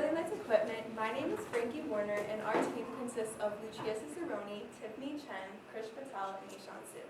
Northern Lights Equipment. My name is Frankie Warner, and our team consists of Lucia Cicerone, Tiffany Chen, Krish Patel, and Ishan Su.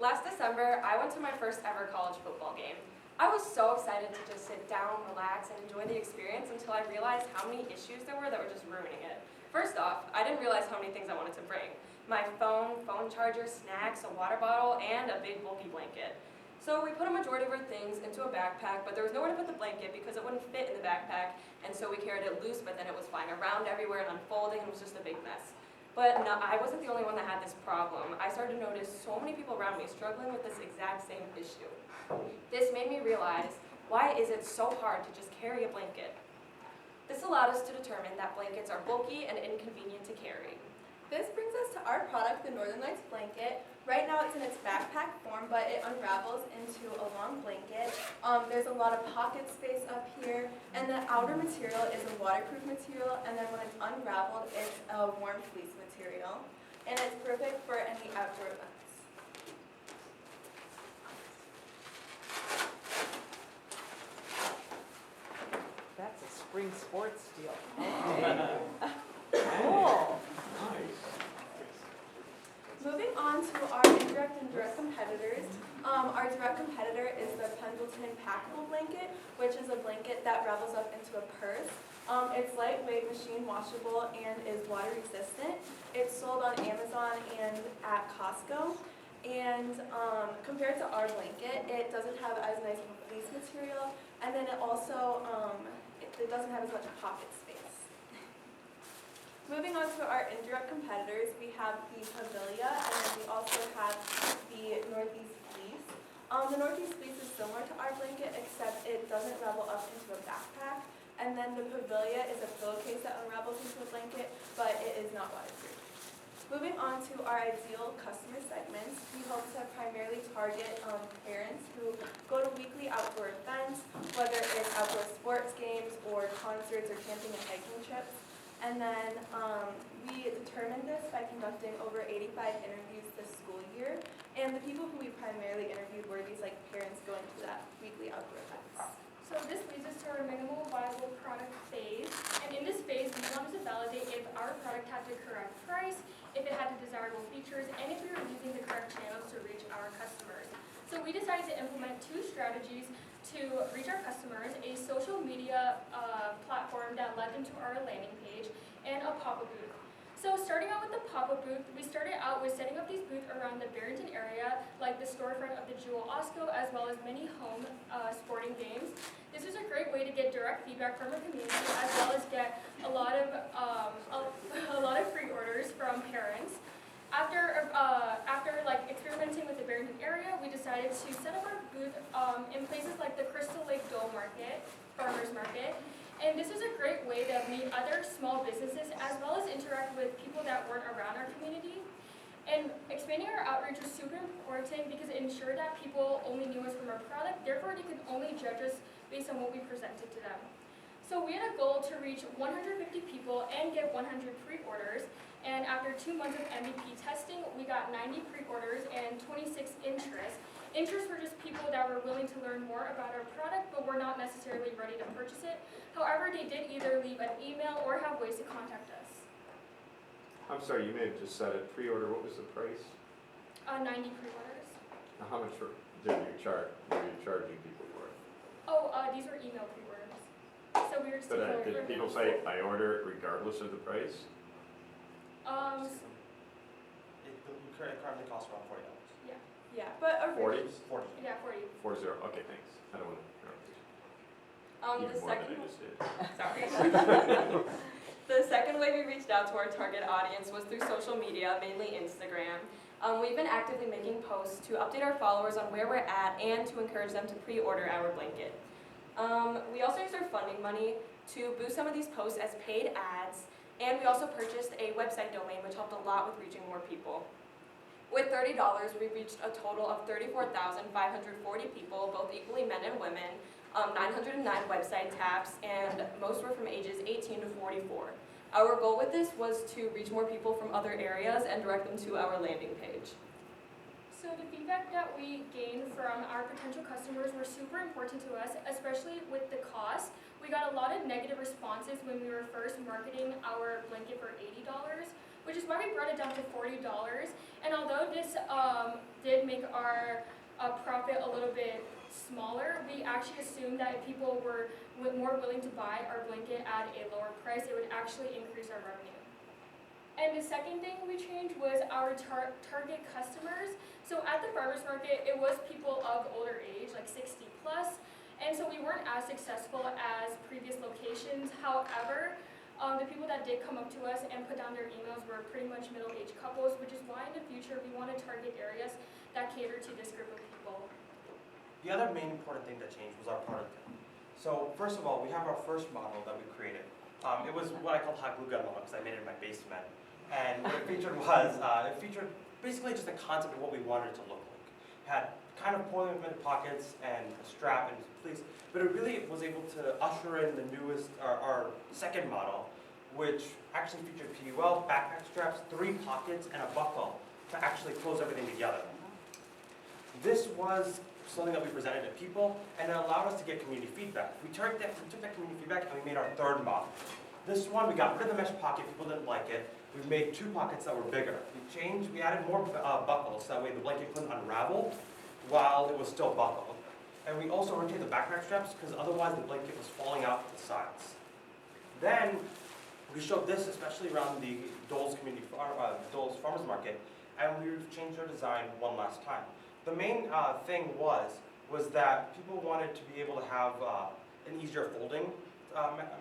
Last December, I went to my first ever college football game. I was so excited to just sit down, relax, and enjoy the experience until I realized how many issues there were that were just ruining it. First off, I didn't realize how many things I wanted to bring. My phone charger, snacks, a water bottle, and a big bulky blanket. So we put a majority of our things into a backpack, but there was nowhere to put the blanket because it wouldn't fit in the backpack, and so we carried it loose, but then it was flying around everywhere and unfolding, and it was just a big mess. But no, I wasn't the only one that had this problem. I started to notice so many people around me struggling with this exact same issue. This made me realize, why is it so hard to just carry a blanket? This allowed us to determine that blankets are bulky and inconvenient to carry. This brings us to our product, the Northern Lights blanket. Right now it's in its backpack form, but it unravels into a long blanket. There's a lot of pocket space up here, and the outer material is a waterproof material, and then when it's unraveled, it's a warm fleece material. And it's perfect for any outdoor events. That's a spring sports deal. Okay. Cool. Moving on to our indirect and direct competitors. Our direct competitor is the Pendleton Packable blanket, which is a blanket that ravels up into a purse. It's lightweight, machine washable, and is water resistant. It's sold on Amazon and at Costco. And compared to our blanket, it doesn't have as nice of a fleece material, and then it also it doesn't have as much pocket space. Moving on to our indirect competitors, we have the Pavilla, and then we also have the Northeast Fleece. The Northeast Fleece is similar to our blanket, except it doesn't ravel up into a backpack. And then the Pavilla is a pillowcase that unravels into a blanket, but it is not waterproof. Moving on to our ideal customer segments, we hope to primarily target parents who go to weekly outdoor events, whether it's outdoor sports games or concerts or camping and hiking trips. And then we determined this by conducting over 85 interviews this school year. And the people who we primarily interviewed were these parents going to that weekly outdoor events. So this leads us to our minimal viable product phase. And in this phase, we wanted to validate if our product had the correct price, if it had the desirable features, and if we were using the correct channels to reach our customers. So we decided to implement two strategies to reach our customers: a social media platform that led them to our landing page, and a pop-up booth. So starting out with the pop-up booth, we started out with setting up these booths around the Barrington area, like the storefront of the Jewel Osco, as well as many home sporting games. This was a great way to get direct feedback from our community, as well as get a lot of free orders from parents. After experimenting with the Barrington area, we decided to set up our booth in places like the Crystal Lake Dole Market, Farmers Market. And this was a great way to meet other small businesses as well as interact with people that weren't around our community. And expanding our outreach was super important because it ensured that people only knew us from our product, therefore they could only judge us based on what we presented to them. So we had a goal to reach 150 people and get 100 pre-orders. And after 2 months of MVP testing, we got 90 pre-orders and 26 interests. Interests were just people that were willing to learn more about our product, but were not necessarily ready to purchase it. However, they did either leave an email or have ways to contact us. I'm sorry, you may have just said it. Pre-order, what was the price? 90 pre-orders. Now, how much were you charging people for it? Oh, these were email pre-orders. So we were just But did people say, I order it regardless of the price? The currently costs around $40. Yeah, but 40? 40. Yeah, 40. 40. Okay, thanks. I don't want to The even more than second I just did. Sorry. The second way we reached out to our target audience was through social media, mainly Instagram. We've been actively making posts to update our followers on where we're at and to encourage them to pre-order our blanket. We also used our funding money to boost some of these posts as paid ads, and we also purchased a website domain, which helped a lot with reaching more people. With $30, we reached a total of 34,540 people, both equally men and women, 909 website taps, and most were from ages 18 to 44. Our goal with this was to reach more people from other areas and direct them to our landing page. So the feedback that we gained from our potential customers were super important to us, especially with the cost. We we got a lot of negative responses when we were first marketing our blanket for $80, which is why we brought it down to $40. And although this did make our profit a little bit smaller, we actually assumed that if people were more willing to buy our blanket at a lower price, it would actually increase our revenue. And the second thing we changed was our target customers. So at the farmers market, it was people of older age, like 60 plus, and so we weren't as successful as previous locations. However, the people that did come up to us and put down their emails were pretty much middle-aged couples, which is why in the future we want to target areas that cater to this group of people. The other main important thing that changed was our product. So first of all, we have our first model that we created. It was what I call hot glue gun model because I made it in my basement. And what it featured was, it featured basically just a concept of what we wanted it to look like. It had kind of poorly implemented pockets and a strap and pleats, but it really was able to usher in the newest, our second model, which actually featured PUL, backpack straps, 3 pockets, and a buckle to actually close everything together. This was something that we presented to people, and it allowed us to get community feedback. We took that community feedback and we made our third model. This one, we got rid of the mesh pocket, people didn't like it. We made 2 pockets that were bigger. We added more buckles, that way the blanket couldn't unravel while it was still buckled. And we also rotated the backpack straps because otherwise the blanket was falling out to the sides. Then we showed this, especially around the Dole's Dole's Farmers Market, and we changed our design one last time. The main thing was that people wanted to be able to have an easier folding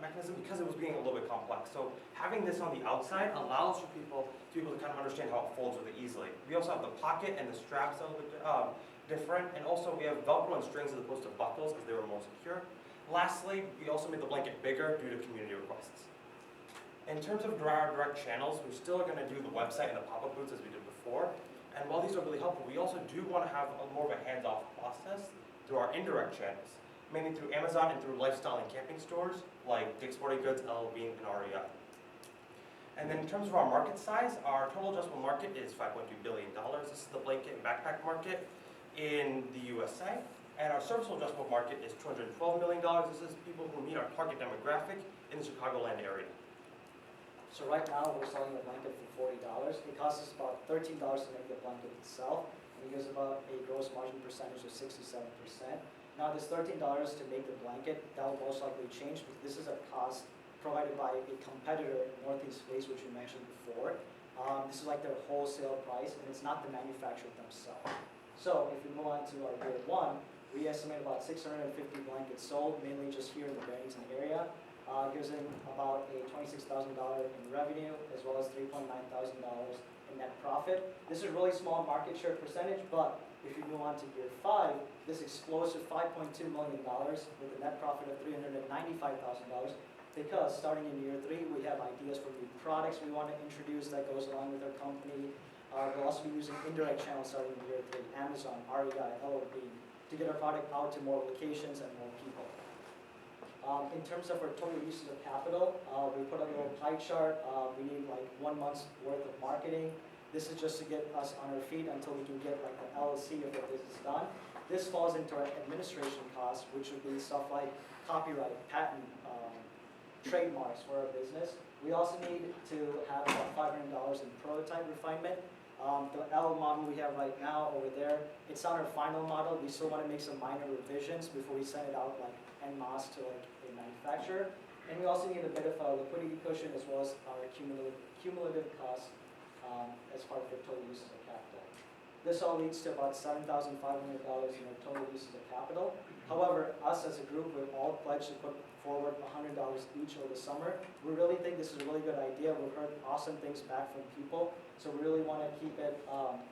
mechanism because it was being a little bit complex. So having this on the outside allows for people to be able to kind of understand how it folds really easily. We also have the pocket and the straps a little bit different, and also we have Velcro and strings as opposed to buckles because they were more secure. Lastly, we also made the blanket bigger due to community requests. In terms of our direct channels, we're still going to do the website and the pop-up booths as we did before. And while these are really helpful, we also do want to have more of a hands-off process through our indirect channels, mainly through Amazon and through lifestyle and camping stores like Dick's Sporting Goods, LL Bean, and REI. And then in terms of our market size, our total addressable market is $5.2 billion. This is the blanket and backpack market in the USA. And our serviceable addressable market is $212 million. This is people who meet our target demographic in the Chicagoland area. So right now we're selling the blanket for $40. It costs us about $13 to make the blanket itself, and it gives about a gross margin percentage of 67%. Now this $13 to make the blanket, that will most likely change because this is a cost provided by a competitor, Northeast Face, which we mentioned before. This is like their wholesale price, and it's not the manufacturer themselves. So if we move on to our grade 1, we estimate about 650 blankets sold, mainly just here in the Barrington area. Gives in about a $26,000 in revenue, as well as $3,900 in net profit. This is really small market share percentage, but if you move on to year 5, this explodes to $5.2 million with a net profit of $395,000, because starting in year 3, we have ideas for new products we want to introduce that goes along with our company. We'll also be using indirect channels starting in year 3, Amazon, REI, LL Bean, to get our product out to more locations and more people. In terms of our total uses of capital, we put a little pie chart. We need like 1 month's worth of marketing. This is just to get us on our feet until we can get like an LLC of what this is done. This falls into our administration costs, which would be stuff like copyright, patent, trademarks for our business. We also need to have about $500 in prototype refinement. The L model we have right now over there, it's not our final model. We still want to make some minor revisions before we send it out like en masse to like a manufacturer. And we also need a bit of a liquidity cushion as well as our cumulative costs as part of the total uses of capital. This all leads to about $7,500 in our total uses of capital. However, us as a group, we're all pledged to put forward $100 each over the summer. We really think this is a really good idea. We've heard awesome things back from people. So we really want to keep it,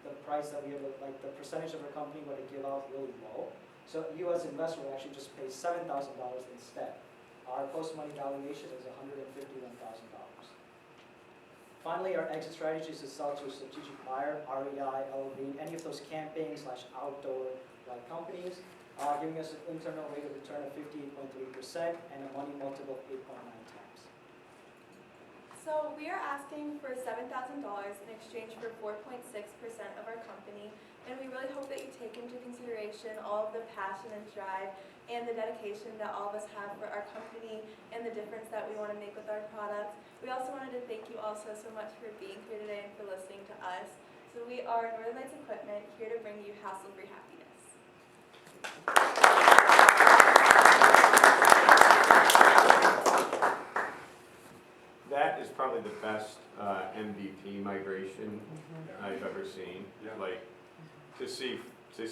the price that we have, like the percentage of our company we're going to give out really low. So you as an investor will actually just pay $7,000 instead. Our post-money valuation is $151,000. Finally, our exit strategy is to sell to a strategic buyer, REI, LL Bean, any of those camping/outdoor companies, giving us an internal rate of return of 58.3% and a money multiple of 8.9 times. So we are asking for $7,000 in exchange for 4.6% of our company, and we really hope that you take into consideration all of the passion and drive and the dedication that all of us have for our company the difference that we want to make with our products. We also wanted to thank you also so much for being here today and for listening to us. So we are Northern Lights Equipment, here to bring you hassle-free happiness. That is probably the best MVP migration I've ever seen. Yeah. Like, to see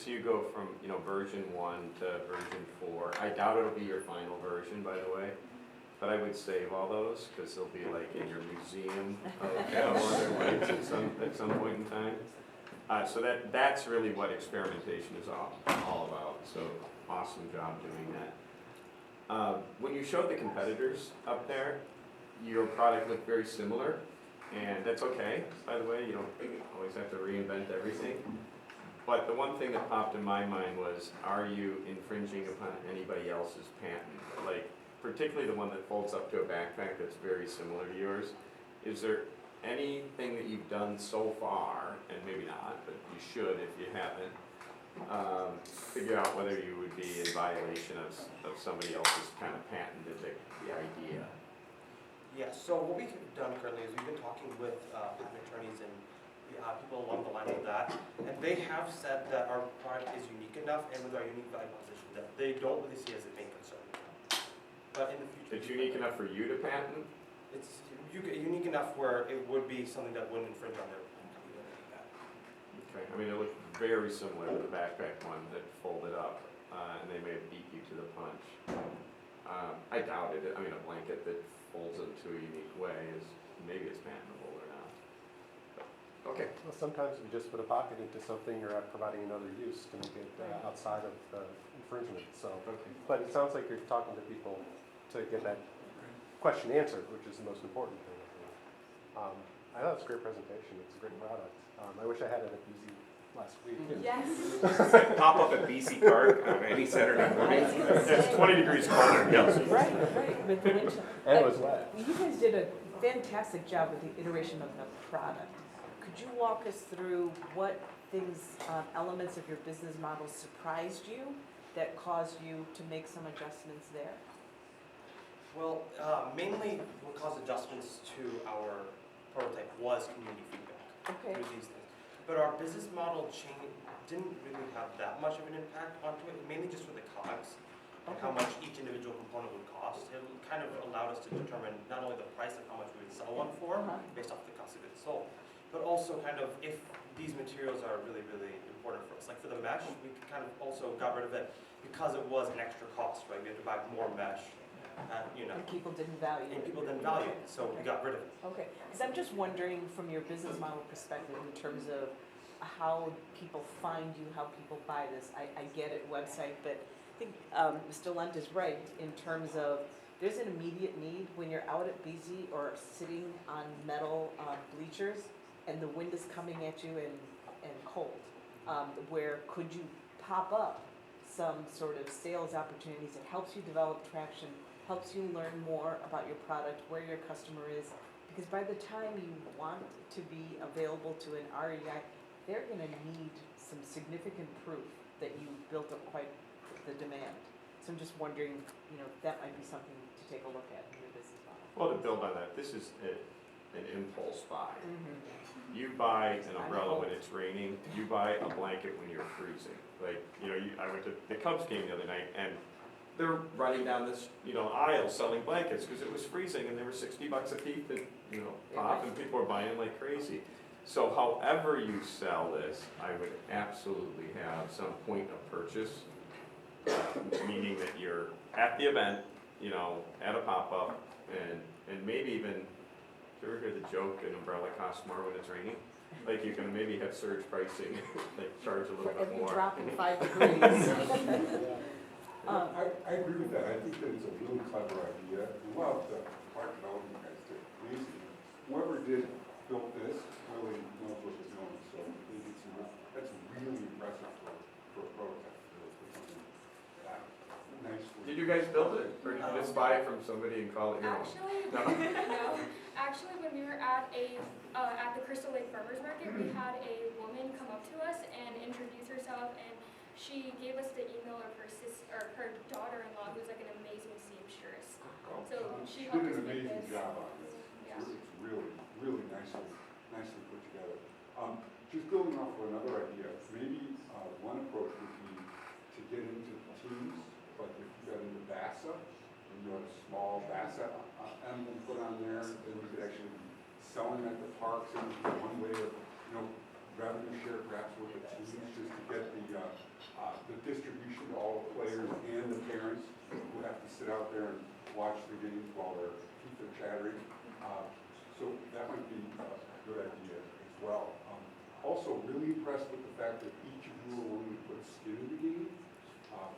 you go from, version 1 to version 4. I doubt it'll be your final version, by the way. But I would save all those, because they'll be like in your museum of Northern Lights at some point in time. So that's really what experimentation is all about. So awesome job doing that. When you showed the competitors up there, your product looked very similar, and that's okay, by the way. You don't always have to reinvent everything. But the one thing that popped in my mind was, are you infringing upon anybody else's patent? Like, particularly the one that folds up to a backpack that's very similar to yours. Is there anything that you've done so far, and maybe not, but you should if you haven't, figure out whether you would be in violation of somebody else's kind of patented the idea? Yeah, so what we've done currently is we've been talking with patent attorneys and people along the lines of that, and they have said that our product is unique enough and with our unique value proposition that they don't really see as a main concern. But in the future, It's unique enough for you to patent? it's unique enough where it would be something that wouldn't infringe on their patent. Okay, I mean, it looked very similar to the backpack one that folded up, and they may have beat you to the punch. I doubted it. I mean, a blanket that folds into a unique way maybe it's patentable or not. But, okay. Well, sometimes we just put a pocket into something or providing another use to make it outside of infringement. So, but it sounds like you're talking to people to get that question answered, which is the most important thing. I thought it was a great presentation. It's a great product. I wish I had it at BZ last week. Yes. Pop up at BC Park on any Saturday morning. It's 20 degrees colder. Right, with the wind chill. And it was wet. You guys did a fantastic job with the iteration of the product. Could you walk us through what things, elements of your business model surprised you that caused you to make some adjustments there? Well, mainly what caused adjustments to our prototype was community feedback. Okay. Through these things. But our business model change didn't really have that much of an impact onto it, mainly just with the COGS and how much each individual component would cost. It kind of allowed us to determine not only the price of how much we would sell one for, based off the cost of goods sold, but also kind of if these materials are really, really important for us. Like for the mesh, we kind of also got rid of it because it was an extra cost, right? We had to buy more mesh. And people didn't value it. And people didn't value it, so we got rid of it. Okay, because I'm just wondering from your business model perspective in terms of how people find you, how people buy this. I get it, website, but I think Mr. Lunt is right in terms of there's an immediate need when you're out at BZ or sitting on metal bleachers and the wind is coming at you and cold. Where could you pop up some sort of sales opportunities that helps you develop traction, helps you learn more about your product, where your customer is, because by the time you want to be available to an REI, they're going to need some significant proof that you built up quite the demand. So I'm just wondering, that might be something to take a look at in your business model. Well, to build on that, this is an impulse buy. You buy an umbrella when it's raining. You buy a blanket when you're freezing. Like, I went to the Cubs game the other night, and they're running down this, aisle selling blankets because it was freezing, and they were $60 a piece that, pop, and people are buying like crazy. So however you sell this, I would absolutely have some point of purchase, meaning that you're at the event, at a pop-up, and maybe even, did you ever hear the joke, an umbrella costs more when it's raining? Like you can maybe have surge pricing, like charge a little For bit every more. drop in 5 degrees. I agree with that. I think that it's a really clever idea. Love the part development you guys did. Amazing. Whoever built this really knows what they're doing. So that's really impressive for a prototype. Nice. Did you guys build it, or did you just buy it from somebody and call it your own? Actually, when we were at the Crystal Lake Farmers Market, we had a woman come up to us and introduce herself, and she gave us the email of her daughter-in-law, who's like an amazing seamstress. So job on this. It's really, really nicely put together. Just building off of another idea, maybe one approach would be to get into teams, like if you got into BASA, and you had a small BASA emblem put on there, then you could actually be selling at the parks, and one way of, revenue share perhaps with the teams, just to get the distribution to all the players and the parents who have to sit out there and watch the games while their teeth are chattering. So that might be a good idea as well. Also, really impressed with the fact that each of you are willing to put skin in the game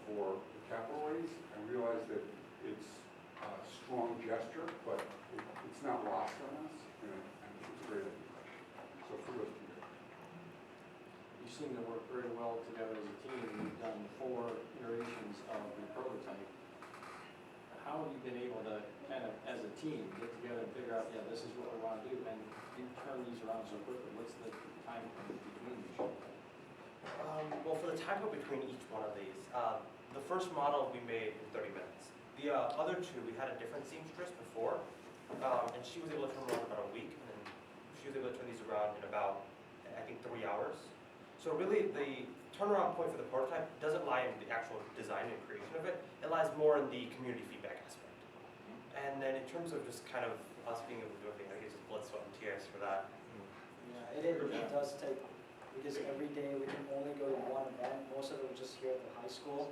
for the capital raise. I realize that it's a strong gesture, but it's not lost on us, and I think it's a great idea. So kudos to you. You seem to work very well together as a team. You've done 4 iterations of the prototype. How have you been able to kind of, as a team, get together and figure out, yeah, this is what we want to do, and you turn these around so quickly? What's the time frame between each? Well, for the time between each one of these, the first model we made in 30 minutes. The other 2, we had a different seamstress before, and she was able to turn around in about a week, and then she was able to turn these around in about, I think, 3 hours. So really, the turnaround point for the prototype doesn't lie in the actual design and creation of it. It lies more in the community feedback aspect. And then in terms of just kind of us being able to do everything, I think it's just blood, sweat, and tears for that. Yeah, it does take, because every day we can only go to one event. Most of it was just here at the high school.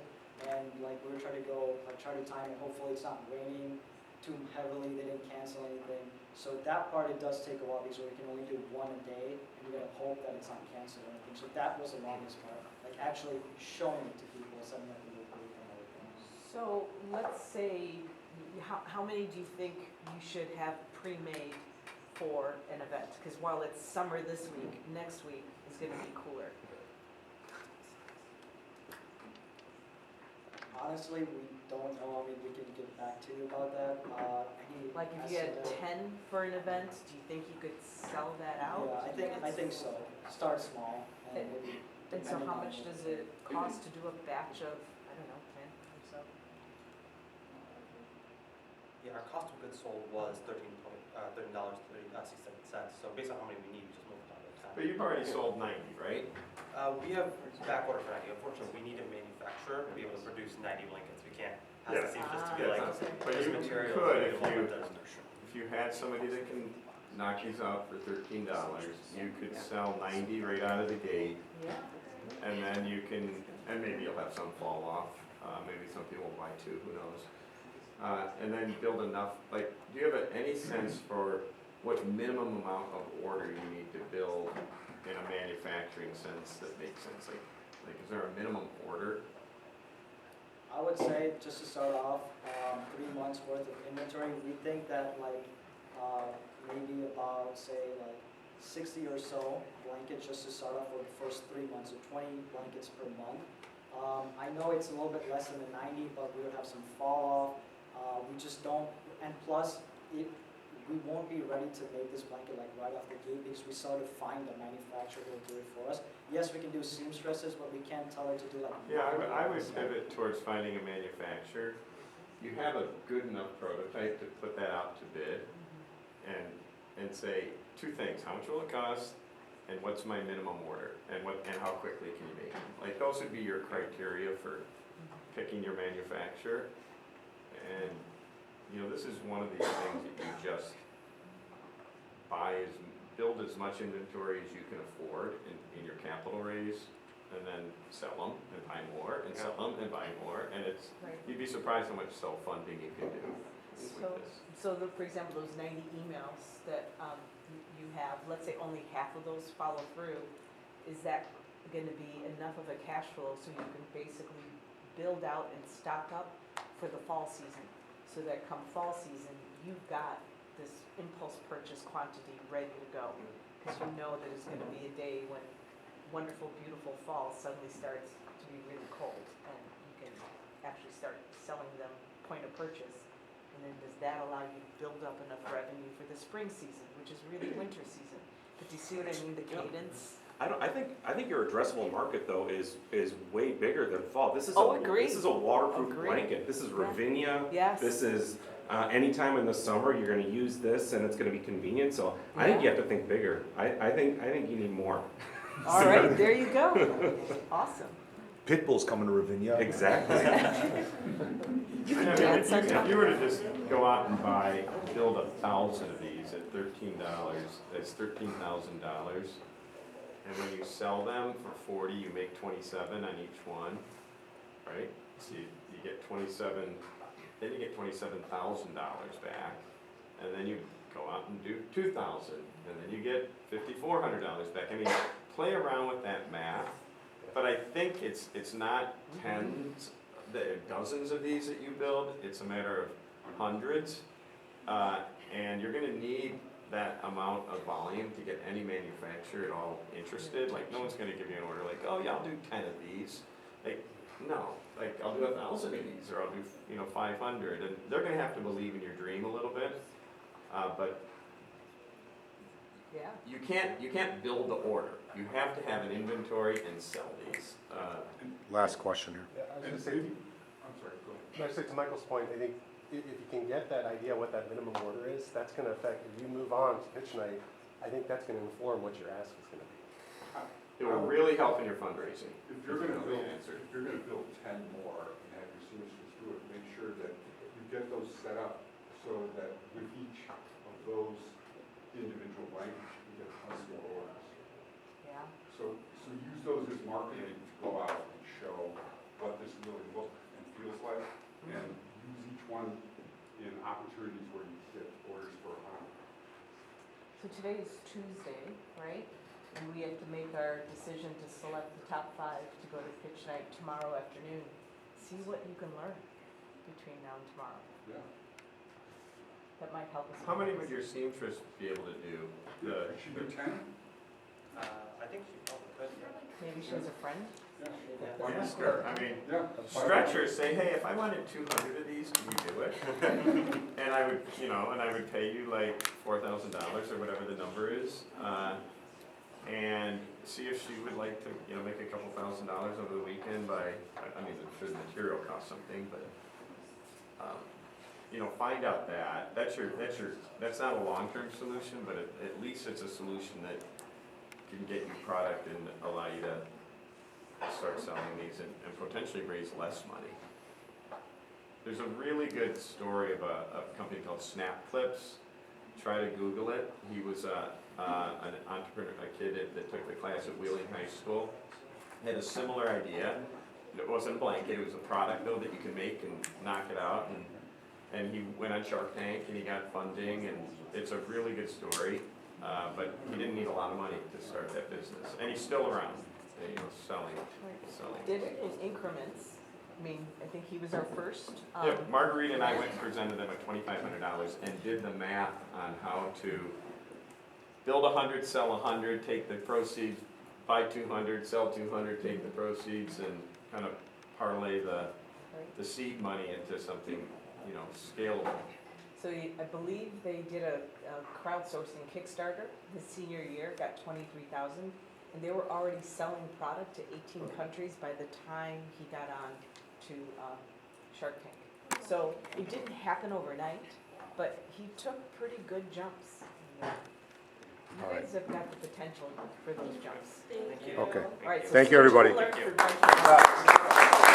And like we were trying to go, try to time it, hopefully it's not raining too heavily, they didn't cancel anything. So that part, it does take a while because we can only do one a day, and we gotta hope that it's not canceled or anything. So that was the longest part, like actually showing it to people, setting up the loop and everything. So let's say, how many do you think you should have pre-made for an event? Because while it's summer this week, next week is gonna be cooler. Honestly, we don't know. I mean, we can get back to you about that. Like if you had 10 for an event, do you think you could sell that out? Yeah, I think so. Start small and maybe. And so depending how on much what- does it cost to do a batch of, I don't know, 10 or so? Yeah, our cost of goods sold was $13.60. So based on how many we need, we just multiply by 10. But you've already sold 90, right? We have back order for 90. Unfortunately, we need a manufacturer to be able to produce 90 blankets. We can't ask the seamstress to be Yeah, like, okay. But here's you materials. could, we if don't want if you had somebody that can knock these out for $13, you could sell 90 right out of the gate, Yeah. and then you can, and maybe you'll have some fall off, maybe some people will buy 2, who knows? And then build enough, like, do you have any sense for what minimum amount of order you need to build in a manufacturing sense that makes sense? Like, is there a minimum order? I would say, just to start off, 3 months worth of inventory. We think that like maybe about, say, like 60 or so blankets just to start off for the first 3 months, so 20 blankets per month. I know it's a little bit less than the 90, but we would have some fall off. We just don't, and plus, we won't be ready to make this blanket like right off the gate because we still have to find a manufacturer who will do it for us. Yes, we can do seamstresses, but we can't tell her to do like. Yeah, I would pivot towards finding a manufacturer. You have a good enough prototype to put that out to bid and say 2 things, how much will it cost and what's my minimum order and how quickly can you make it? Like those would be your criteria for picking your manufacturer. And this is one of these things that you just build as much inventory as you can afford in your capital raise, and then sell them and buy more, and sell them and buy more, and Right. you'd be surprised how much self-funding you can do with this. So for example, those 90 emails that you have, let's say only half of those follow through, is that going to be enough of a cash flow so you can basically build out and stock up for the fall season? So that come fall season, you've got this impulse purchase quantity ready to go. Because you know that it's going to be a day when wonderful, beautiful fall suddenly starts to be really cold, and you can actually start selling them point of purchase. And then does that allow you to build up enough revenue for the spring season, which is really winter season? But do you see what I mean, the cadence? I think your addressable market though is way bigger than fall. This is Oh, agreed. This is a waterproof Agreed. blanket. This is Ravinia. Yes. This is anytime in the summer, you're gonna use this and it's gonna be convenient, so I think you have to think bigger. I think you need more. All right, there you go. Awesome. Pitbull's coming to Ravinia. Exactly. You can I mean, dance on if top. you were to just go out and build 1,000 of these at $13, that's $13,000. And when you sell them for 40, you make 27 on each one, right? So you get 27, then you get $27,000 back, and then you go out and do 2,000, and then you get $5,400 back. I mean, play around with that math, but I think it's not tens, dozens of these that you build, it's a matter of hundreds, and you're gonna need that amount of volume to get any manufacturer at all interested. Like, no one's gonna give you an order like, oh yeah, I'll do 10 of these. Like, no, like, I'll do 1,000 of these, or I'll do, 500, and they're gonna have to believe in your dream a little bit, but Yeah. you can't build the order. You have to have an inventory and sell these. Last question here. Yeah, I was gonna say, I'm sorry, go ahead. No, so to Michael's point, I think if you can get that idea what that minimum order is, that's gonna affect, if you move on to pitch night, I think that's gonna inform what your ask is gonna be. It will really help in your fundraising. If you're gonna That's the build, answer. if you're gonna build 10 more and have your seamsters do it, make sure that you get those set up so that with each of those individual blankets, you get tons more orders. Yeah. So use those as marketing to go out and show what this really looks and feels like, and use each one in opportunities where you get orders for a hundred. So today is Tuesday, right? And we have to make our decision to select the top 5 to go to pitch night tomorrow afternoon. See what you can learn between now and tomorrow. Yeah. That might help us. How many would your seamstress be able to do? Should do 10? I think she probably could. Maybe she has a friend? Yeah. I mean, Yeah. stretchers say, hey, if I wanted 200 of these, can you do it? And I would pay you like $4,000 or whatever the number is, and see if she would like to, make a couple $1,000s over the weekend by, the material costs something, but, find out that. That's not a long-term solution, but at least it's a solution that can get you product and allow you to start selling these and potentially raise less money. There's a really good story of a company called Snap Clips. Try to Google it. He was an entrepreneur, a kid that took the class at Wheeling High School. He had a similar idea. It wasn't a blanket, it was a product though that you can make and knock it out. And he went on Shark Tank and he got funding, and it's a really good story. But he didn't need a lot of money to start that business. And he's still around, selling. Did it in increments. I mean, I think he was our first. Yeah, Marguerite and I went and presented them at $2,500 and did the math on how to build 100, sell 100, take the proceeds, buy 200, sell 200, take the proceeds, and kind of parlay the seed money into something, scalable. So I believe they did a crowdsourcing Kickstarter his senior year, got $23,000, and they were already selling product to 18 countries by the time he got on to Shark Tank. So it didn't happen overnight, but he took pretty good jumps. You All right. guys have got the potential for those jumps. Thank you. Okay. All right, so Thank you, everybody. stay tuned for